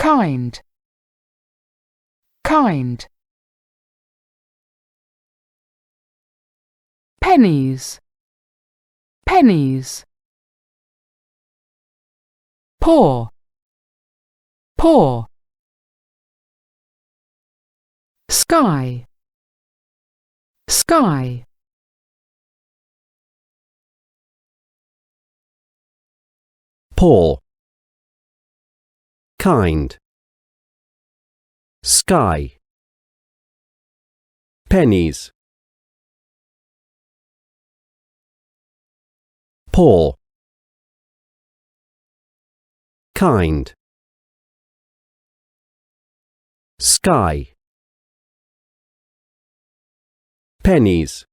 kind, kind. Pennies, pennies. Poor, poor. Sky, sky. Poor, kind, sky, pennies. Poor, kind, sky, pennies.